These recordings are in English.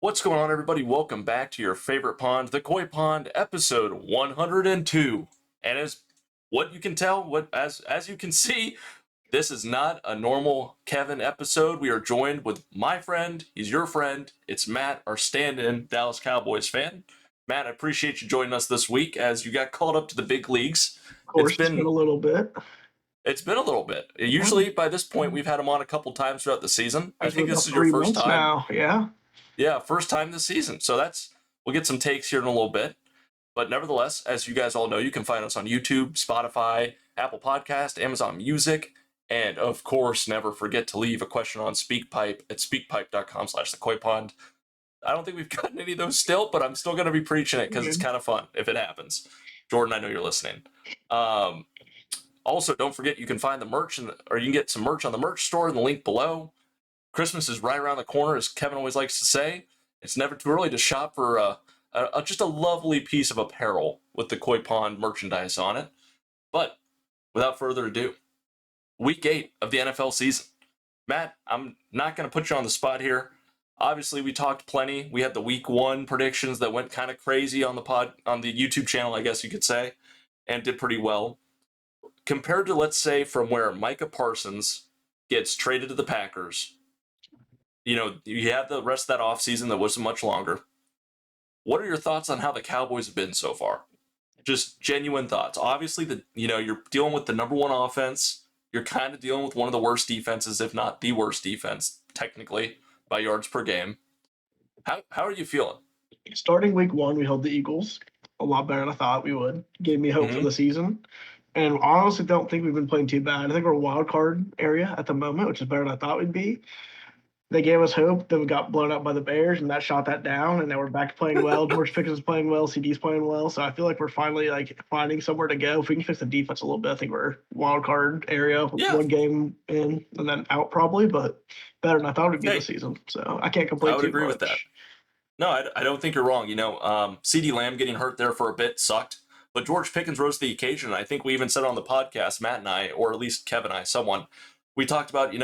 What's going on, everybody? Welcome back to your favorite pond, the Coy Pond, episode 102. And as what you can tell, as you can see, this is not a normal Kevin episode. We are joined with my friend. He's your friend. It's Matt, our stand-in Dallas Cowboys fan. Matt, I appreciate you joining us this week as you got called up to the big leagues. Of course, it's been a little bit. It's been a little bit. Usually, by this point, we've had him on a couple times throughout the season. I think this is your first time. Now, yeah. Yeah, first time this season. So we'll get some takes here in a little bit. But nevertheless, as you guys all know, you can find us on YouTube, Spotify, Apple Podcast, Amazon Music, and of course, never forget to leave a question on SpeakPipe at speakpipe.com/thecoypond. I don't think we've gotten any of those still, but I'm still going to be preaching it because it's kind of fun if it happens. Jordan, I know you're listening. Also, don't forget you can find the merch, or you can get some merch on the merch store in the link below. Christmas is right around the corner, as Kevin always likes to say. It's never too early to shop for just a lovely piece of apparel with the Coy Pond merchandise on it. But without further ado, Week 8 of the NFL season. Matt, I'm not going to put you on the spot here. Obviously, we talked plenty. We had the Week 1 predictions that went kind of crazy on the YouTube channel, I guess you could say, and did pretty well. Compared to, let's say, from where Micah Parsons gets traded to the Packers, you have the rest of that offseason that wasn't much longer. What are your thoughts on how the Cowboys have been so far? Just genuine thoughts. Obviously, you're dealing with the number one offense. You're kind of dealing with one of the worst defenses, if not the worst defense, technically, by yards per game. How are you feeling? Starting week 1, we held the Eagles a lot better than I thought we would. Gave me hope for the season. And I honestly don't think we've been playing too bad. I think we're a wild card area at the moment, which is better than I thought we'd be. They gave us hope, then we got blown up by the Bears, and that shot that down, and now we're back to playing well. George Pickens is playing well, CD's playing well, so I feel like we're finally finding somewhere to go. If we can fix the defense a little bit, I think we're wild card area, one game in and then out probably, but better than I thought it would be this season. So I can't complain too much. I would agree with that. No, I don't think you're wrong. CeeDee Lamb getting hurt there for a bit sucked, but George Pickens rose to the occasion. I think we even said on the podcast, Matt and I, or at least Kevin and I, we talked about,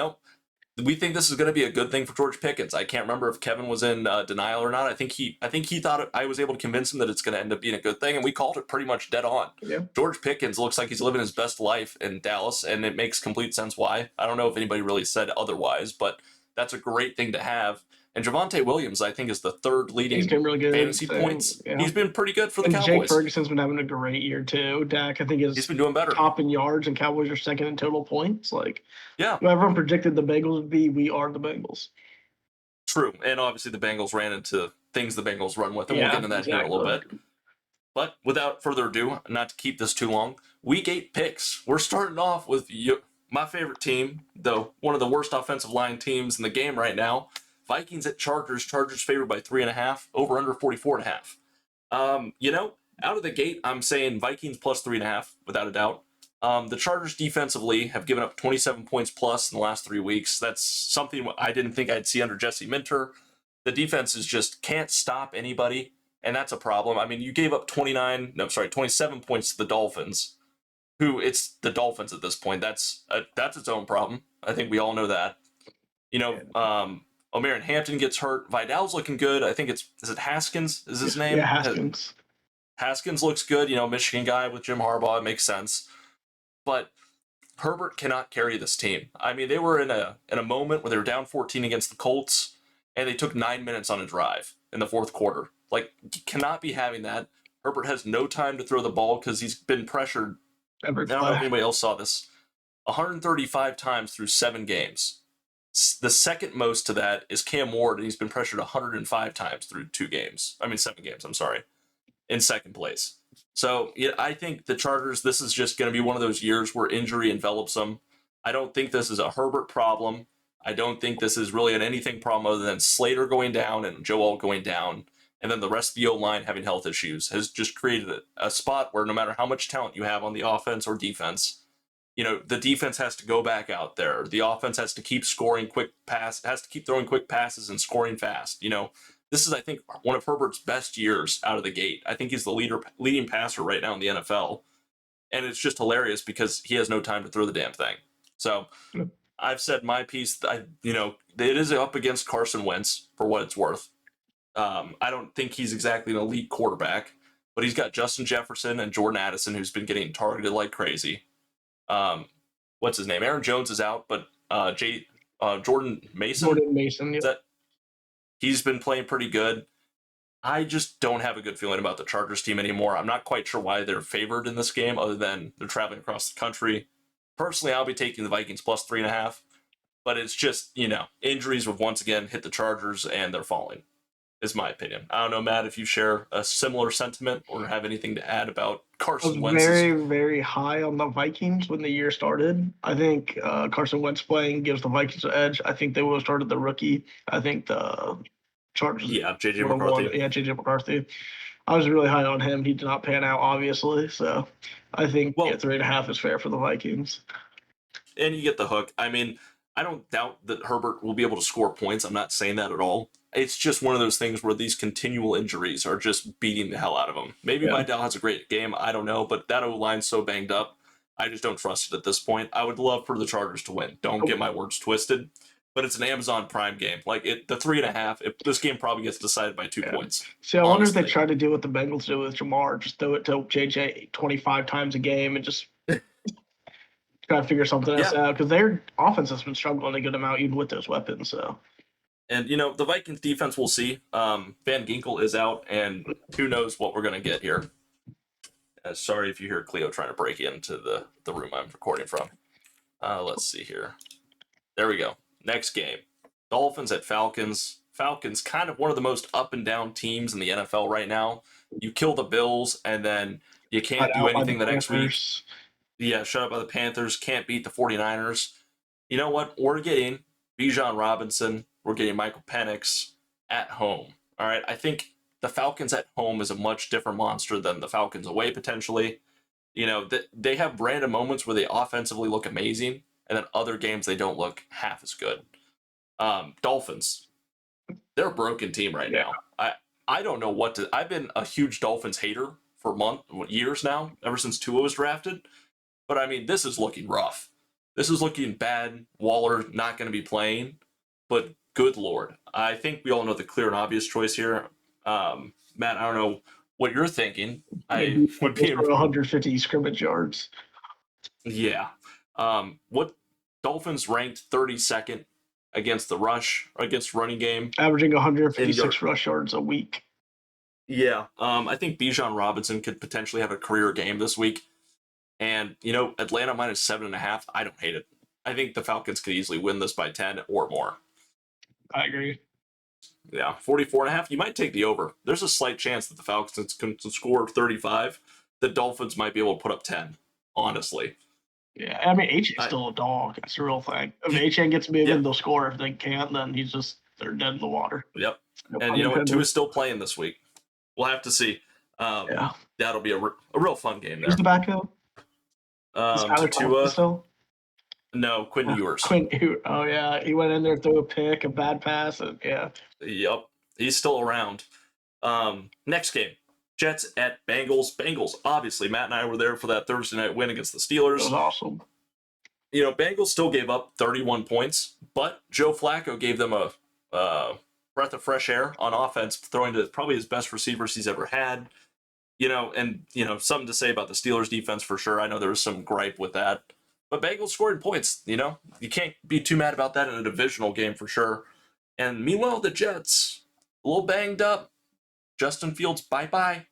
we think this is going to be a good thing for George Pickens. I can't remember if Kevin was in denial or not. I think he thought I was able to convince him that it's going to end up being a good thing, and we called it pretty much dead on. Yeah. George Pickens looks like he's living his best life in Dallas, and it makes complete sense why. I don't know if anybody really said otherwise, but that's a great thing to have. And Javonte Williams, I think, is the third leading fantasy points. Yeah. He's been pretty good for the Cowboys. Jake Ferguson's been having a great year, too. Dak, I think, he's been doing better. Top in yards, and Cowboys are second in total points. Yeah. Everyone predicted the Bengals would be, we are the Bengals. True. And obviously the Bengals ran into things the Bengals run with, and we'll get into that here in a little bit. But without further ado, not to keep this too long, Week 8 picks. We're starting off with my favorite team, though one of the worst offensive line teams in the game right now. Vikings at Chargers. Chargers favored by 3.5. Over under 44.5. Out of the gate, I'm saying Vikings plus 3.5 without a doubt. The Chargers defensively have given up 27 points plus in the last 3 weeks. That's something I didn't think I'd see under Jesse Minter. The defense is just can't stop anybody, and that's a problem. I mean, you gave up 27 points to the Dolphins, who it's the Dolphins at this point. That's its own problem. I think we all know that. O'Marion Hampton gets hurt. Vidal's looking good. I think is it Haskins? Is his name? Yeah, Haskins. Haskins looks good. Michigan guy with Jim Harbaugh. It makes sense. But Herbert cannot carry this team. I mean, they were in a moment where they were down 14 against the Colts, and they took 9 minutes on a drive in the fourth quarter. You cannot be having that. Herbert has no time to throw the ball because he's been pressured. I don't know if anybody else saw this. 135 times through 7 games. The second most to that is Cam Ward, and he's been pressured 105 times through 7 games, in second place. So I think the Chargers, this is just going to be one of those years where injury envelops them. I don't think this is a Herbert problem. I don't think this is really an anything problem other than Slater going down and Joe Alt going down, and then the rest of the O-line having health issues has just created a spot where no matter how much talent you have on the offense or defense, the defense has to go back out there. The offense has to keep scoring has to keep throwing quick passes and scoring fast. This is, I think, one of Herbert's best years out of the gate. I think he's the leading passer right now in the NFL. And it's just hilarious because he has no time to throw the damn thing. So I've said my piece. It is up against Carson Wentz for what it's worth. I don't think he's exactly an elite quarterback, but he's got Justin Jefferson and Jordan Addison, who's been getting targeted like crazy. Um, what's his name? Aaron Jones is out, but Jordan Mason, Jordan Mason. is Yep. that he's been playing pretty good. I just don't have a good feeling about the Chargers team anymore. I'm not quite sure why they're favored in this game, other than they're traveling across the country. Personally, I'll be taking the Vikings plus 3.5, but it's just, injuries would once again hit the Chargers and they're falling, is my opinion. I don't know, Matt, if you share a similar sentiment or have anything to add about I was Carson Wentz's. very, very high on the Vikings when the year started. I think Carson Wentz playing gives the Vikings an edge. I think they would have started the rookie. I think the Chargers Yeah, JJ would have won. McCarthy. Yeah, JJ McCarthy. I was really high on him. He did not pan out, obviously. So I think Well, 3.5 is fair for the Vikings. and you get the hook. I mean, I don't doubt that Herbert will be able to score points. I'm not saying that at all. It's just one of those things where these continual injuries are just beating the hell out of him. Maybe Yeah. Vidal has a great game. I don't know, but that O-line's so banged up. I just don't trust it at this point. I would love for the Chargers to win. Don't get my words twisted. But it's an Amazon Prime game. Like the 3.5. This game probably gets decided by 2 points. See, I wonder if they honestly. tried to do what the Bengals did with Jamar, just throw it to JJ 25 times a game and just try to figure something else Yeah. out because their offense has been struggling to get them out even with those weapons. So And the Vikings defense, we'll see. Van Ginkel is out, and who knows what we're gonna get here. Sorry if you hear Cleo trying to break into the room I'm recording from. Let's see here. There we go. Next game. Dolphins at Falcons. Falcons, kind of one of the most up and down teams in the NFL right now. You kill the Bills, and then you can't do anything the next week. Yeah, shut up by the Panthers. Can't beat the 49ers. You know what? We're getting Bijan Robinson. We're getting Michael Penix at home. All right. I think the Falcons at home is a much different monster than the Falcons away, potentially. They have random moments where they offensively look amazing, and then other games they don't look half as good. Dolphins, they're a broken team right now. I don't know what to. I've been a huge Dolphins hater for years now, ever since Tua was drafted. But I mean, this is looking rough. This is looking bad. Waller not going to be playing, but good lord, I think we all know the clear and obvious choice here. Matt, I don't know what you're thinking. I would be for 150 scrimmage yards. Yeah. What Dolphins ranked 32nd against the rush, against running game, averaging 156 rush yards a week. Yeah. I think Bijan Robinson could potentially have a career game this week. And, Atlanta minus 7.5, I don't hate it. I think the Falcons could easily win this by 10 or more. I agree. Yeah, 44.5, you might take the over. There's a slight chance that the Falcons can score 35. The Dolphins might be able to put up 10, honestly. Yeah, I mean, HA's still a dog. That's the real thing. If HA gets moving, they'll score. If they can't, then they're dead in the water. Yep. And you know what? Tua's still playing this week. We'll have to see. Yeah. That'll be a real fun game there. Who's the backup? Tua still? No, Quinn Ewers. Oh, yeah. He went in there, threw a pick, a bad pass, and yeah. Yep. He's still around. Next game. Jets at Bengals. Bengals, obviously, Matt and I were there for that Thursday night win against the Steelers. It was awesome. Bengals still gave up 31 points, but Joe Flacco gave them a breath of fresh air on offense, throwing to probably his best receivers he's ever had. Something to say about the Steelers defense for sure. I know there was some gripe with that. But Bengals scored points, you can't be too mad about that in a divisional game for sure. And meanwhile, the Jets, a little banged up. Justin Fields, bye-bye.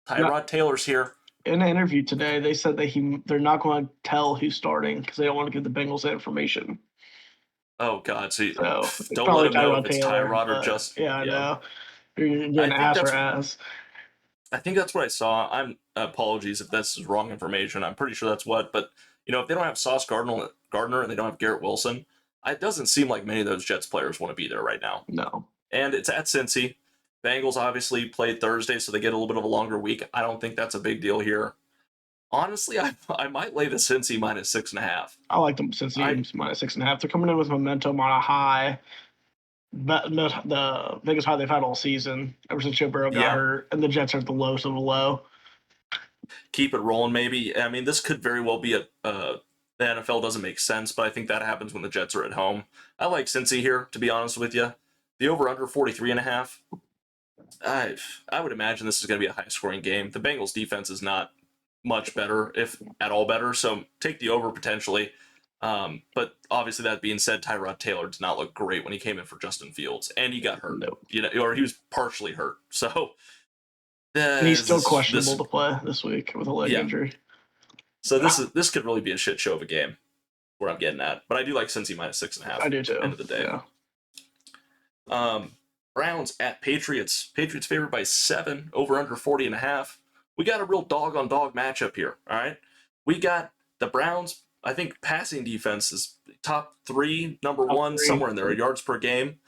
Tyrod Taylor's here. In an interview today, they said that they're not going to tell who's starting because they don't want to give the Bengals that information. Oh, God. So don't let him know if it's Tyrod or Justin. Yeah, I know. You're getting ass or ass. I think that's what I saw. Apologies if this is wrong information. I'm pretty sure that's what. But, if they don't have Sauce Gardner and they don't have Garrett Wilson, it doesn't seem like many of those Jets players want to be there right now. No. And it's at Cincy. Bengals obviously played Thursday, so they get a little bit of a longer week. I don't think that's a big deal here. Honestly, I might lay the Cincy minus 6.5. I like them Cincy minus 6.5. They're coming in with momentum on a high. The biggest high they've had all season ever since Joe Burrow got hurt, and the Jets are at the lowest of the low. Keep it rolling, maybe. I mean, this could very well be the NFL doesn't make sense, but I think that happens when the Jets are at home. I like Cincy here, to be honest with you. The over-under 43.5. I would imagine this is going to be a high scoring game. The Bengals defense is not much better, if at all better. So take the over potentially. But obviously, that being said, Tyrod Taylor did not look great when he came in for Justin Fields, and he got hurt. Nope. Or he was partially hurt. So And he's still this questionable to play this week with a leg yeah. injury. So this could really be a shit show of a game. Where I'm getting at, but I do like Cincy minus 6.5. I do too. End of the day. Yeah. Browns at Patriots. Patriots favored by 7, over under 40.5. We got a real dog on dog matchup here. All right, we got the Browns. I think passing defense is top 3, number 1, somewhere in there, yards per game,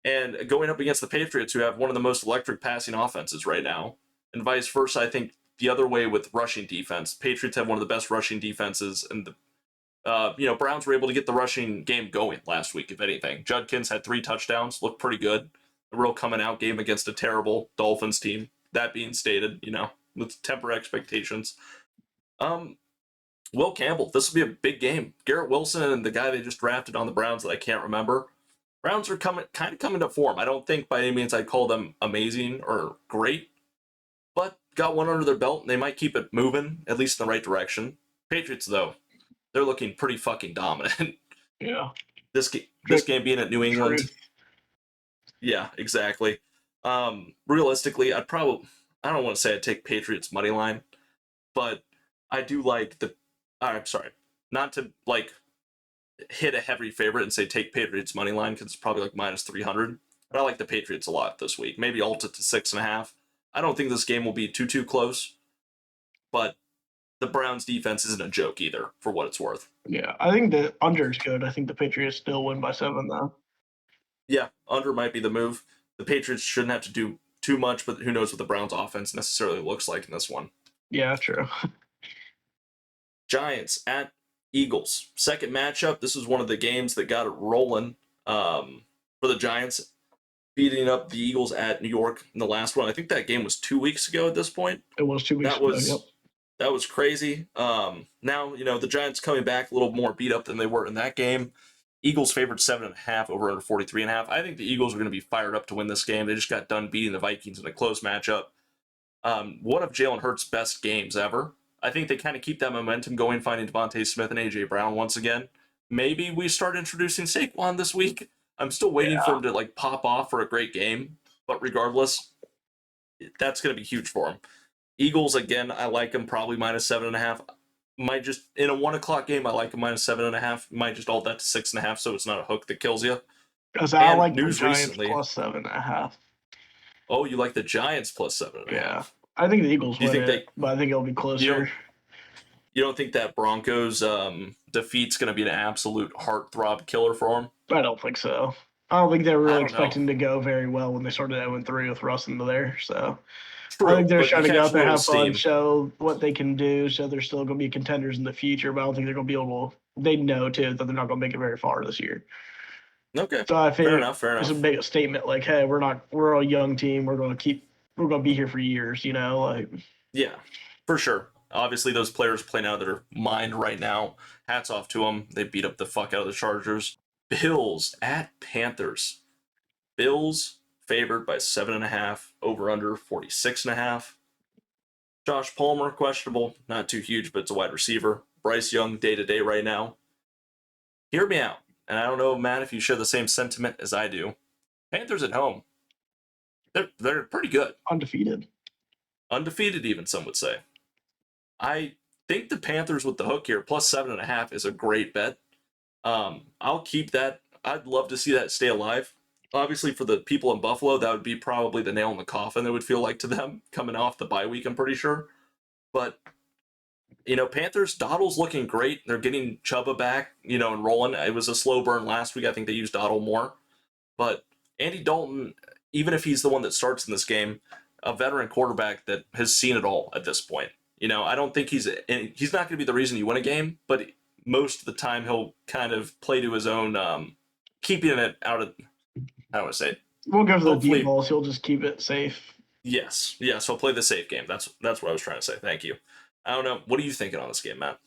and going up against the Patriots, who have one of the most electric passing offenses right now, and vice versa. I think the other way with rushing defense. Patriots have one of the best rushing defenses, and the Browns were able to get the rushing game going last week, if anything. Judkins had 3 touchdowns, looked pretty good. A real coming out game against a terrible Dolphins team. That being stated, let's temper expectations. Will Campbell, this will be a big game. Garrett Wilson and the guy they just drafted on the Browns that I can't remember. Browns are coming to form. I don't think by any means I'd call them amazing or great, but got one under their belt and they might keep it moving, at least in the right direction. Patriots, though, they're looking pretty fucking dominant. Yeah. This game being at New England. Yeah, exactly. Realistically, I don't want to say I'd take Patriots money line, but I do like I'm sorry, not to hit a heavy favorite and say take Patriots money line because it's probably like minus 300. But I like the Patriots a lot this week. Maybe alt it to 6.5. I don't think this game will be too close, but the Browns defense isn't a joke either, for what it's worth. Yeah, I think the under is good. I think the Patriots still win by 7, though. Yeah, under might be the move. The Patriots shouldn't have to do too much, but who knows what the Browns offense necessarily looks like in this one. Yeah, true. Giants at Eagles. Second matchup. This is one of the games that got it rolling for the Giants, beating up the Eagles at New York in the last one. I think that game was 2 weeks ago at this point. It was 2 weeks ago, yep. That was crazy. Now, the Giants coming back a little more beat up than they were in that game. Eagles favored 7.5, over under 43.5. I think the Eagles are going to be fired up to win this game. They just got done beating the Vikings in a close matchup. One of Jalen Hurts' best games ever. I think they kind of keep that momentum going, finding Devontae Smith and A.J. Brown once again. Maybe we start introducing Saquon this week. I'm still waiting for him to pop off for a great game. But regardless, that's going to be huge for him. Eagles, again, I like them probably minus 7.5. Might just, in a 1 o'clock game, I like them minus 7.5. Might just alt that to 6.5 so it's not a hook that kills you. Because I like the Giants plus 7.5. Oh, you like the Giants plus 7.5? Yeah. I think the Eagles win it, but I think it'll be closer. You don't think that Broncos defeat's going to be an absolute heartthrob killer for them? I don't think so. I don't think they were really expecting to go very well when they started 0-3 with Russ into there. So true, I think they're trying to go out there, have fun, show what they can do, so they're still going to be contenders in the future. But I don't think they're going to be able to. They know too that they're not going to make it very far this year. Okay. So I think fair enough. It's a big statement like, hey, we're a young team. We're going to be here for years. Yeah, for sure. Obviously, those players playing out of their mind right now. Hats off to them. They beat up the fuck out of the Chargers. Bills at Panthers. Bills favored by 7.5, over under 46.5. Josh Palmer, questionable. Not too huge, but it's a wide receiver. Bryce Young, day-to-day right now. Hear me out. And I don't know, Matt, if you share the same sentiment as I do. Panthers at home. They're pretty good. Undefeated. Undefeated, even, some would say. I think the Panthers with the hook here, plus 7.5, is a great bet. I'll keep that. I'd love to see that stay alive. Obviously, for the people in Buffalo, that would be probably the nail in the coffin, it would feel like to them, coming off the bye week, I'm pretty sure. But, Panthers, Dottle's looking great. They're getting Chuba back, and rolling. It was a slow burn last week. I think they used Dottle more. But Andy Dalton, even if he's the one that starts in this game, a veteran quarterback that has seen it all at this point. I don't think he's not going to be the reason you win a game, but most of the time he'll kind of play to his own, keeping it out of, I don't want to say it. We'll go for the deep balls. He'll just keep it safe. Yes. He'll play the safe game. That's what I was trying to say. Thank you. I don't know. What are you thinking on this game, Matt?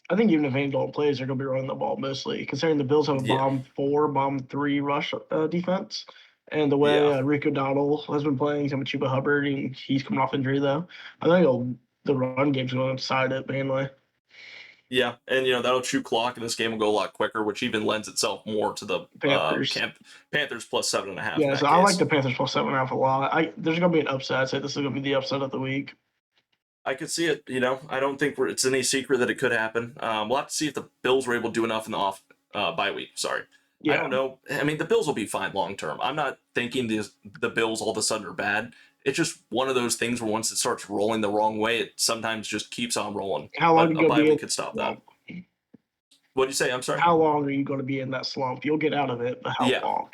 I think even if Andy Dalton plays, they're going to be running the ball mostly, considering the Bills have a bomb 4, bomb 3 rush defense. And the way Yeah. Rico Dowdle has been playing, some Chuba Hubbard, he's coming off injury though. I think the run game's going to decide it mainly. Yeah, and that'll chew clock, and this game will go a lot quicker, which even lends itself more to the Panthers. Panthers plus 7.5 in Yeah, so that I like case. the Panthers plus 7.5 a lot. There's going to be an upset. I'd say this is going to be the upset of the week. I could see it. I don't think it's any secret that it could happen. We'll have to see if the Bills were able to do enough in the bye week. Sorry, I Yeah. don't know. I mean, the Bills will be fine long term. I'm not thinking the Bills all of a sudden are bad. It's just one of those things where once it starts rolling the wrong way, it sometimes just keeps on rolling. How long are But you a going to bye be in week could stop that that. slump? What do you say? I'm sorry. How long are you going to be in that slump? You'll get out of it, but how Yeah. long?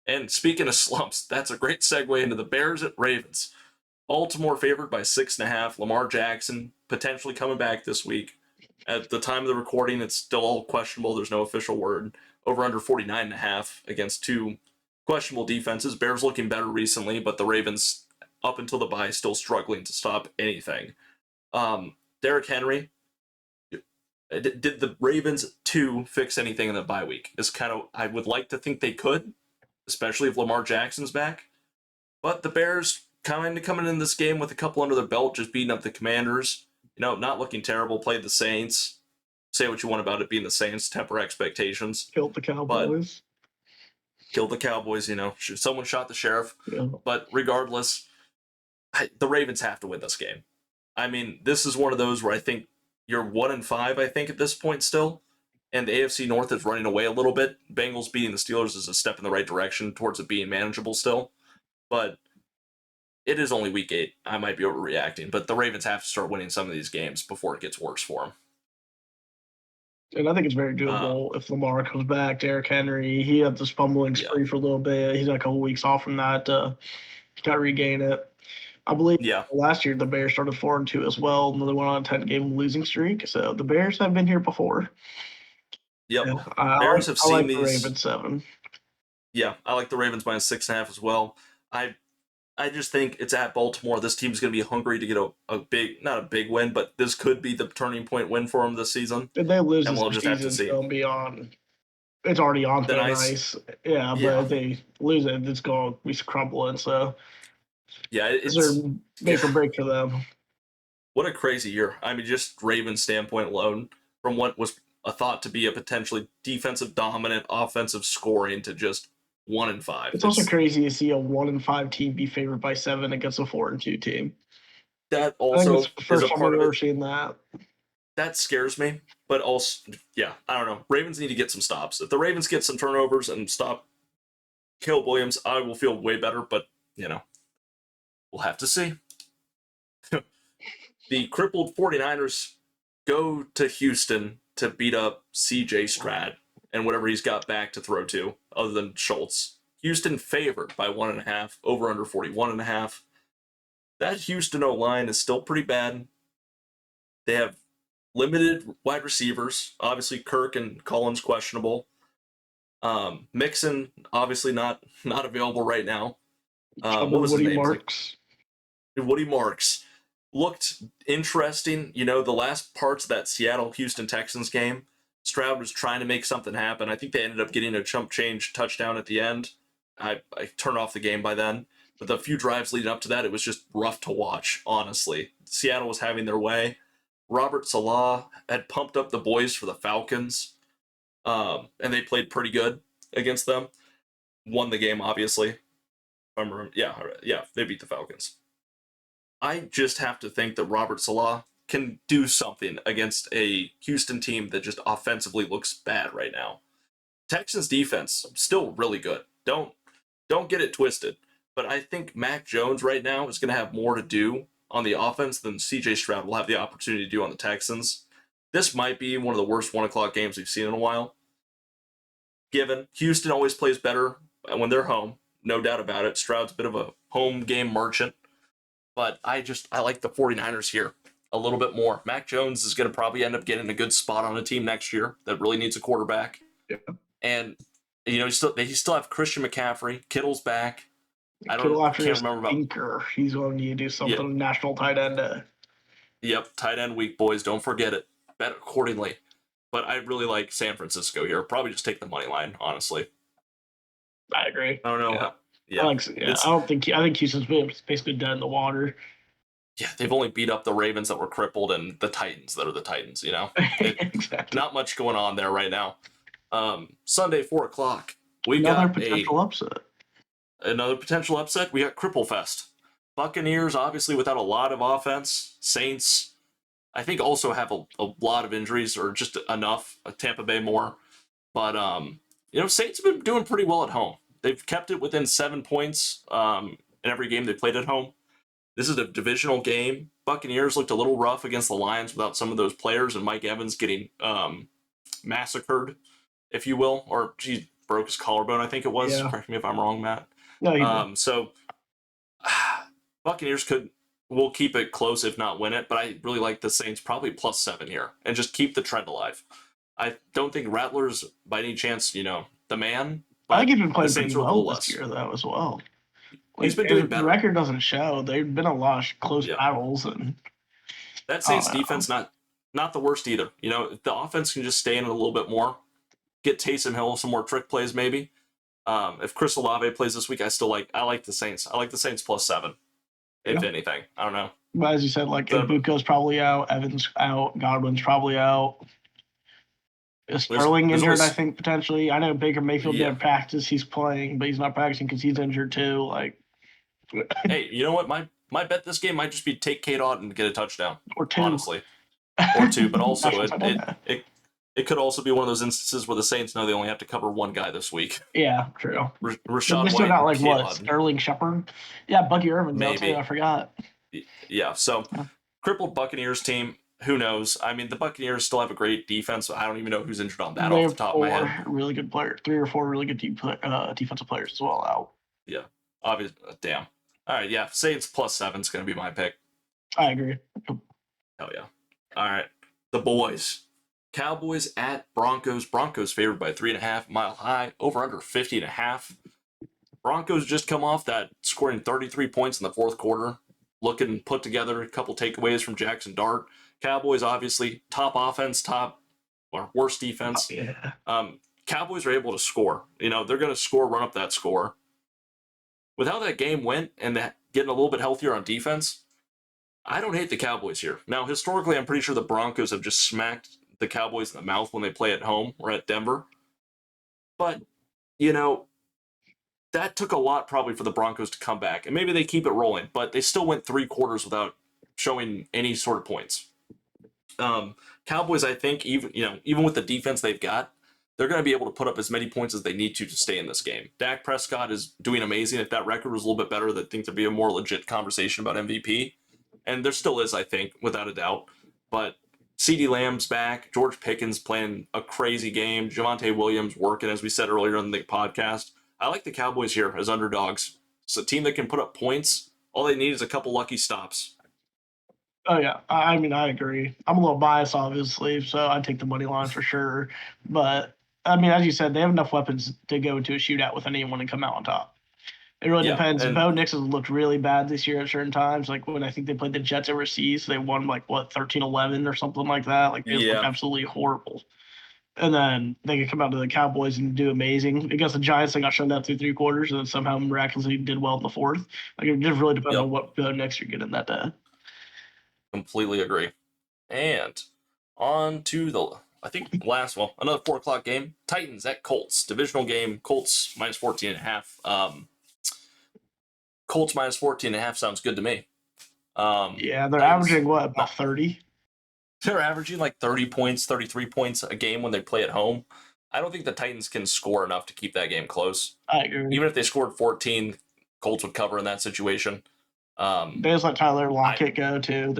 And speaking of slumps, that's a great segue into the Bears at Ravens. Baltimore favored by 6.5. Lamar Jackson potentially coming back this week. At the time of the recording, it's still all questionable. There's no official word. Over under 49.5 against two questionable defenses. Bears looking better recently, but the Ravens, up until the bye, still struggling to stop anything. Derrick Henry, did the Ravens two fix anything in the bye week? Is kind of I would like to think they could, especially if Lamar Jackson's back. But the Bears kind of coming in this game with a couple under their belt, just beating up the Commanders. Not looking terrible. Played the Saints. Say what you want about it being the Saints, temper expectations, Killed the but Cowboys. killed the Cowboys. Someone shot the sheriff. Yeah. But regardless, the Ravens have to win this game. I mean, this is one of those where I think you're 1-5. I think at this point still, and the AFC North is running away a little bit. Bengals beating the Steelers is a step in the right direction towards it being manageable still, but it is only week 8. I might be overreacting, but the Ravens have to start winning some of these games before it gets worse for them. And I think it's very Um, doable if Lamar comes back. Derrick Henry, he had this fumbling yeah, spree for a little bit. He's got a couple weeks off from that to regain it. I believe yeah, last year the Bears started 4-2 as well, and they went on a 10-game losing streak. So the Bears have been here before. yep. Yeah, I like Bears have I seen like the these. Ravens 7. Yeah, I like the Ravens minus 6.5 as well. I I just think it's at Baltimore. This team's going to be hungry to get a big, not a big win, but this could be the turning point win for them this season, If they lose and this we'll just have to season, it's see. going to be on. It's already on Then thin I, ice. Yeah, but yeah, if they lose it, it's going to be crumbling. So yeah, this is yeah, make or break for them. what a crazy year. I mean, just Ravens standpoint alone, from what was a thought to be a potentially defensive dominant, offensive scoring to just 1-5. It's also It's crazy to see a 1-5 team be favored by 7 against a 4-2 team. that I think it's also the is a first time part I've of ever it. seen that. That scares me, but also, yeah, I don't know. Ravens need to get some stops. If the Ravens get some turnovers and stop Caleb Williams, I will feel way better, but, you know, we'll have to see. The crippled 49ers go to Houston to beat up CJ Stroud and whatever he's got back to throw to, other than Schultz. Houston favored by 1.5, over under 41.5. That Houston O line is still pretty bad. They have limited wide receivers. Obviously, Kirk and Collins questionable. Mixon obviously not available right now. What Other was his Woody name? It's like Marks. Woody Marks looked interesting. The last parts of that Seattle Houston Texans game, Stroud was trying to make something happen. I think they ended up getting a chump change touchdown at the end. I turned off the game by then. But the few drives leading up to that, it was just rough to watch, honestly. Seattle was having their way. Robert Salah had pumped up the boys for the Falcons, and they played pretty good against them. Won the game, obviously. I remember, yeah, they beat the Falcons. I just have to think that Robert Salah can do something against a Houston team that just offensively looks bad right now. Texans defense still really good. Don't get it twisted. But I think Mac Jones right now is going to have more to do on the offense than CJ Stroud will have the opportunity to do on the Texans. This might be one of the worst 1 o'clock games we've seen in a while. Given Houston always plays better when they're home, no doubt about it. Stroud's a bit of a home game merchant. But I like the 49ers here a little bit more. Mac Jones is going to probably end up getting a good spot on a team next year that really needs a quarterback. Yeah. And they still have Christian McCaffrey. Kittle's back. Kittle after Can't his remember about. stinker. He's going to need to do Yeah, something national tight end. yep, tight end week, boys. Don't forget it. Bet accordingly. But I really like San Francisco here. Probably just take the money line, honestly. I agree. I don't know. Yeah. Yeah, I it's don't think I think Houston's basically dead in the water. yeah. They've only beat up the Ravens that were crippled and the Titans that are the Titans. Exactly. Not much going on there right now. Sunday 4 o'clock. We Another got potential upset. another potential upset. We got Cripple Fest. Buccaneers obviously without a lot of offense. Saints I think also have a lot of injuries or just enough. Tampa Bay more, but Saints have been doing pretty well at home. They've kept it within 7 points in every game they played at home. This is a divisional game. Buccaneers looked a little rough against the Lions without some of those players, and Mike Evans getting massacred, if you will, or he broke his collarbone. I think it was. Yeah. Correct me if I'm wrong, Matt. No, he did. So Buccaneers will keep it close if not win it, but I really like the Saints probably +7 here and just keep the trend alive. I don't think Rattler's by any chance, the man, I think but he's been the playing pretty Saints are a well little this less. year, though, as well. He's Like been his doing better. record doesn't show. There've been a lot of close Yeah. battles, and That I Saints don't know. defense not the worst either. If the offense can just stay in it a little bit more, get Taysom Hill some more trick plays maybe. If Chris Olave plays this week, I like the Saints. I like the Saints +7. If Yeah. anything, I don't know. But as you said, like Ibuko's probably out, Evans out, Godwin's probably out. Is Sterling there's injured? I always think potentially. I know Baker Mayfield yeah. didn't practice. He's playing, but he's not practicing because he's injured too. Like, Hey, you know what? My bet this game might just be take Kate Otten and get a touchdown. or two. Honestly, or two. But Not also sure if I did it that. it it could also be one of those instances where the Saints know they only have to cover one guy this week. Yeah, true. But we Rashad still White got and like Kate what Otten, Sterling Shepard. Yeah, Bucky Irvin's out too. maybe. I forgot. Yeah. So Yeah. crippled Buccaneers team. Who knows? I mean, the Buccaneers still have a great defense. I don't even know who's injured on that They off the have top of my head. really good players, 3 or 4 really good defensive players as well out. Yeah. Obvious. Damn. All right. Yeah. Saints +7 is going to be my pick. I agree. Hell yeah. All right. The boys. Cowboys at Broncos. Broncos favored by 3.5, Mile High. Over under 50.5. Broncos just come off that scoring 33 points in the fourth quarter. Looking put together. A couple takeaways from Jackson Dart. Cowboys, obviously, top offense, top or worst defense. Yeah. Cowboys are able to score. They're going to score, run up that score. With how that game went and getting a little bit healthier on defense, I don't hate the Cowboys here. Now, historically, I'm pretty sure the Broncos have just smacked the Cowboys in the mouth when they play at home or at Denver. But, that took a lot probably for the Broncos to come back. And maybe they keep it rolling, but they still went 3 quarters without showing any sort of points. Cowboys, I think, even with the defense they've got, they're going to be able to put up as many points as they need to stay in this game. Dak Prescott is doing amazing. If that record was a little bit better, I think there'd be a more legit conversation about MVP. And there still is, I think, without a doubt. But CeeDee Lamb's back. George Pickens playing a crazy game. Javonte Williams working, as we said earlier in the podcast. I like the Cowboys here as underdogs. It's a team that can put up points. All they need is a couple lucky stops. Oh yeah, I mean I agree. I'm a little biased, obviously, so I take the money line for sure. But I mean, as you said, they have enough weapons to go into a shootout with anyone and come out on top. It really Yeah, depends. and Bo Nix has looked really bad this year at certain times. Like when I think they played the Jets overseas, they won like what 13-11 or something like that. Like they looked yeah, absolutely horrible. And then they could come out to the Cowboys and do amazing. Against the Giants, they got shown out through 3 quarters and then somehow miraculously did well in the fourth. Like it just really depends on yep, what Bo Nix you're getting that day. completely agree. And on to I think another 4 o'clock game. Titans at Colts. Divisional game. Colts -14.5. Colts -14.5 sounds good to me. Yeah, they're Titans, averaging what about not, 30? they're averaging like 30 points, 33 points a game when they play at home. I don't think the Titans can score enough to keep that game close. I agree. Even if they scored 14, Colts would cover in that situation. They just let Tyler Lockett go too.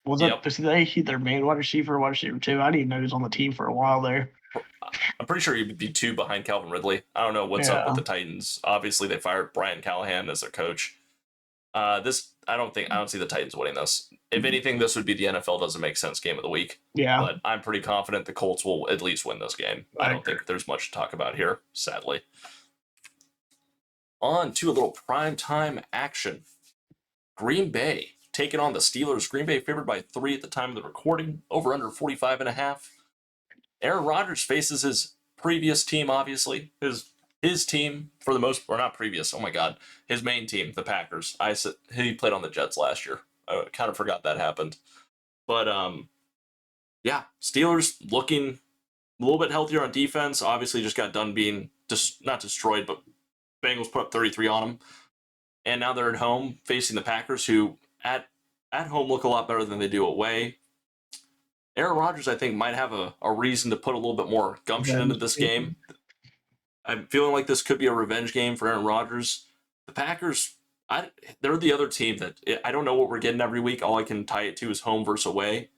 Yep. Their main wide receiver 2. I didn't even know he was on the team for a while there. I'm pretty sure he'd be 2 behind Calvin Ridley. I don't know what's up with the Titans. Obviously, they fired Brian Callahan as their coach. I don't see the Titans winning this. If anything, this would be the NFL doesn't make sense game of the week. Yeah. But I'm pretty confident the Colts will at least win this game. I don't think there's much to talk about here, sadly. On to a little primetime action. Green Bay taking on the Steelers. Green Bay favored by 3 at the time of the recording. Over under 45.5. Aaron Rodgers faces his previous team, obviously. His his team for the most, or not previous. Oh my God, his main team, the Packers. I said he played on the Jets last year. I kind of forgot that happened, but yeah, Steelers looking a little bit healthier on defense. Obviously, just got done being just not destroyed, but Bengals put up 33 on them, and now they're at home facing the Packers, who at home look a lot better than they do away. Aaron Rodgers, I think, might have a reason to put a little bit more gumption into this game. I'm feeling like this could be a revenge game for Aaron Rodgers. The Packers, they're the other team that I don't know what we're getting every week. All I can tie it to is home versus away.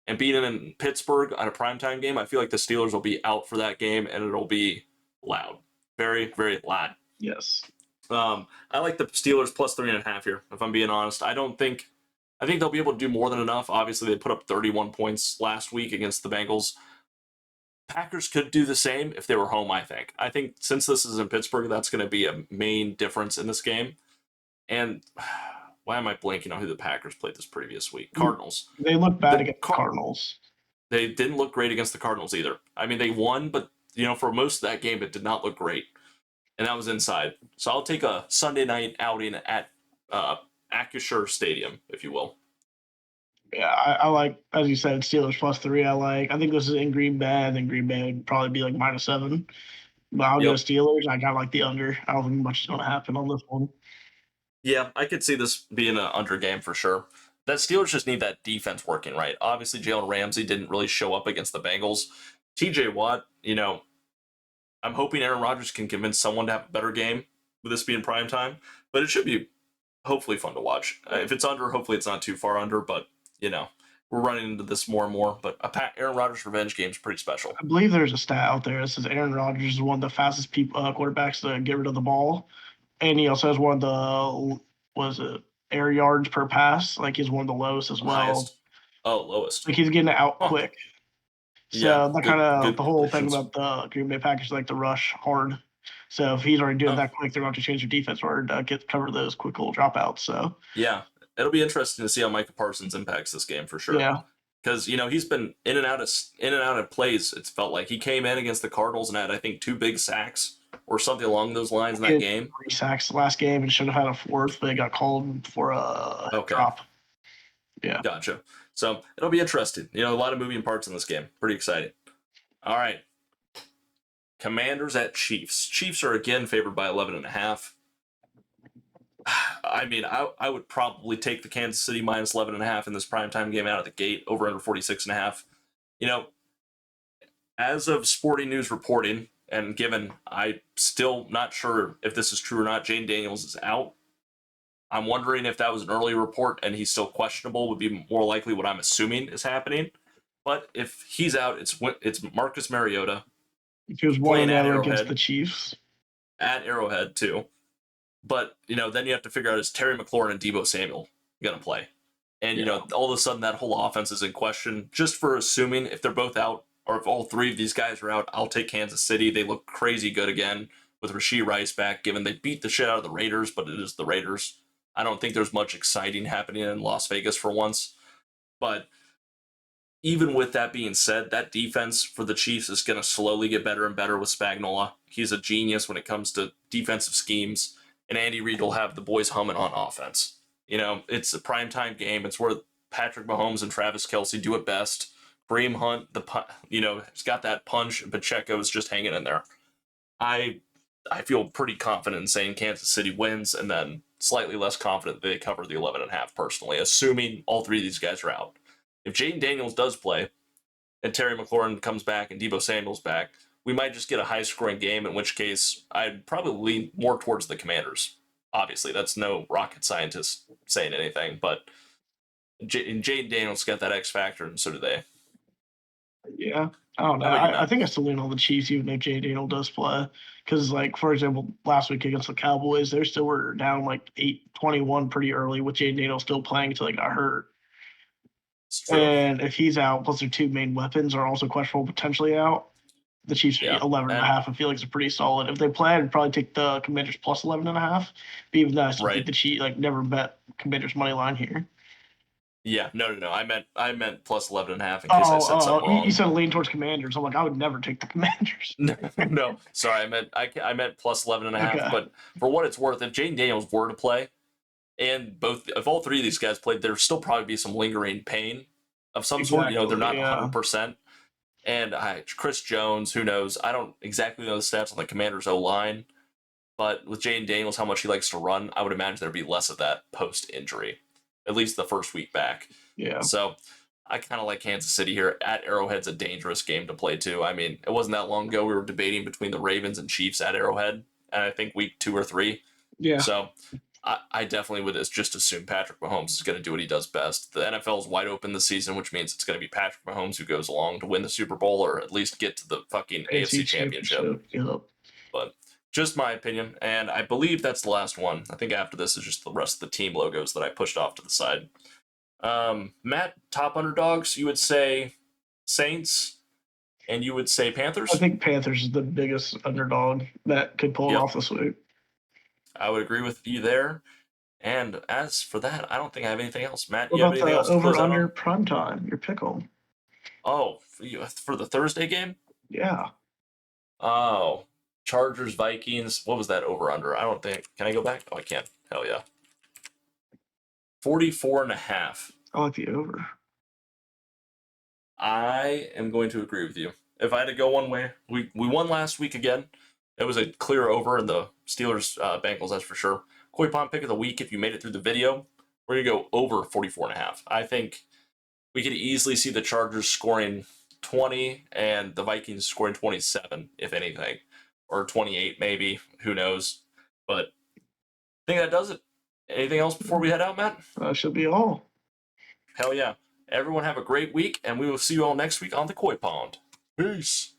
And being in Pittsburgh on a primetime game, I feel like the Steelers will be out for that game, and it'll be loud. Very, very loud. Yes. I like the Steelers plus 3.5 here, if I'm being honest. I think they'll be able to do more than enough. Obviously, they put up 31 points last week against the Bengals. Packers could do the same if they were home, I think. I think since this is in Pittsburgh, that's going to be a main difference in this game. And why am I blanking on who the Packers played this previous week? Cardinals. They look bad against Cardinals. They didn't look great against the Cardinals either. I mean, they won, but for most of that game, it did not look great. And that was inside. So I'll take a Sunday night outing at Acrisure Stadium, if you will. Yeah, I like, as you said, Steelers plus 3. I think this is in Green Bay. I think Green Bay would probably be like -7. But I'll go Steelers. I kind of like the under. I don't think much is going to happen on this one. Yeah, I could see this being an under game for sure. That Steelers just need that defense working right. Obviously, Jalen Ramsey didn't really show up against the Bengals. TJ Watt, I'm hoping Aaron Rodgers can convince someone to have a better game with this being prime time. But it should be hopefully fun to watch. If it's under, hopefully it's not too far under. But we're running into this more and more. But Aaron Rodgers revenge game is pretty special. I believe there's a stat out there that says Aaron Rodgers is one of the fastest quarterbacks to get rid of the ball, and he also has one of the air yards per pass. Like he's one of the lowest as well. Highest. Oh, lowest. Like he's getting it out quick. So yeah, that kind of the whole thing about the Green Bay Packers like to rush hard. So if he's already doing that quick, they're going to have to change their defense or cover those quick little dropouts. So yeah, it'll be interesting to see how Micah Parsons impacts this game for sure. Yeah, because he's been in and out of plays. It's felt like he came in against the Cardinals and had, I think, 2 big sacks or something along those lines in that game. 3 sacks last game and should have had a 4th, but he got called for a drop. Yeah, gotcha. So it'll be interesting. A lot of moving parts in this game. Pretty exciting. All right. Commanders at Chiefs. Chiefs are again favored by 11.5. I mean, I would probably take the Kansas City minus 11.5 in this primetime game out of the gate over under 46.5. As of Sporting News reporting, and given I'm still not sure if this is true or not, Jane Daniels is out. I'm wondering if that was an early report and he's still questionable, would be more likely what I'm assuming is happening. But if he's out, it's Marcus Mariota. He was playing against the Chiefs. At Arrowhead, too. But, then you have to figure out, is Terry McLaurin and Deebo Samuel going to play? And, all of a sudden that whole offense is in question. Just for assuming if they're both out, or if all 3 of these guys are out, I'll take Kansas City. They look crazy good again with Rashee Rice back, given they beat the shit out of the Raiders, but it is the Raiders. I don't think there's much exciting happening in Las Vegas for once. But even with that being said, that defense for the Chiefs is going to slowly get better and better with Spagnuolo. He's a genius when it comes to defensive schemes, and Andy Reid will have the boys humming on offense. It's a primetime game. It's where Patrick Mahomes and Travis Kelce do it best. Kareem Hunt, he's got that punch, and Pacheco is just hanging in there. I feel pretty confident in saying Kansas City wins, and then slightly less confident that they cover the 11.5 personally, assuming all 3 of these guys are out. If Jaden Daniels does play, and Terry McLaurin comes back and Deebo Samuel's back, we might just get a high-scoring game, in which case I'd probably lean more towards the Commanders. Obviously, that's no rocket scientist saying anything, but Jaden Daniels got that X factor, and so do they. Yeah, I don't know. I think I still lean on the Chiefs, even if Jay Daniel does play. Because, for example, last week against the Cowboys, they still were down 8-21 pretty early with Jay Daniel still playing until he got hurt. And if he's out, plus their 2 main weapons are also questionable, potentially out, the Chiefs 11.5. I feel like it's pretty solid. If they play, I'd probably take the Commanders plus 11.5. But even though I still think the Chiefs, never bet Commanders money line here. Yeah, no. I meant plus 11.5 in case I said something You wrong. said lean towards Commanders. I'm like, I would never take the Commanders. No, sorry, I meant plus 11.5. Okay, But for what it's worth, if Jaden Daniels were to play, and if all three of these guys played, there'd still probably be some lingering pain of some sort. They're exactly. not Yeah, 100%. And Chris Jones, who knows? I don't exactly know the stats on the Commanders' O line, but with Jaden Daniels, how much he likes to run, I would imagine there'd be less of that post injury, at least the first week back. yeah. So I kind of like Kansas City here. At Arrowhead's a dangerous game to play too. I mean, it wasn't that long ago we were debating between the Ravens and Chiefs at Arrowhead, and I think week 2 or 3. Yeah. So I definitely would just assume Patrick Mahomes is going to do what he does best. The NFL is wide open this season, which means it's going to be Patrick Mahomes who goes along to win the Super Bowl or at least get to the fucking AFC Championship. Yep. But just my opinion, and I believe that's the last one. I think after this is just the rest of the team logos that I pushed off to the side. Matt, top underdogs, you would say Saints, and you would say Panthers? I think Panthers is the biggest underdog that could pull it off this week. I would agree with you there. And as for that, I don't think I have anything else. Matt, What you have about anything the else to over close out under on? prime time? Your pick 'em. Oh, for the Thursday game? Yeah. Oh, Chargers, Vikings. What was that over under? I don't think. Can I go back? Oh, I can. Hell yeah. 44.5. I like the over. I am going to agree with you. If I had to go one way, we won last week again. It was a clear over in the Steelers Bengals, that's for sure. Coy Pond pick of the week, if you made it through the video, we're going to go over 44.5. I think we could easily see the Chargers scoring 20 and the Vikings scoring 27, if anything, or 28 maybe. Who knows? But I think that does it. Anything else before we head out, Matt? That should be all. Hell yeah. Everyone have a great week, and we will see you all next week on the Coy Pond. Peace.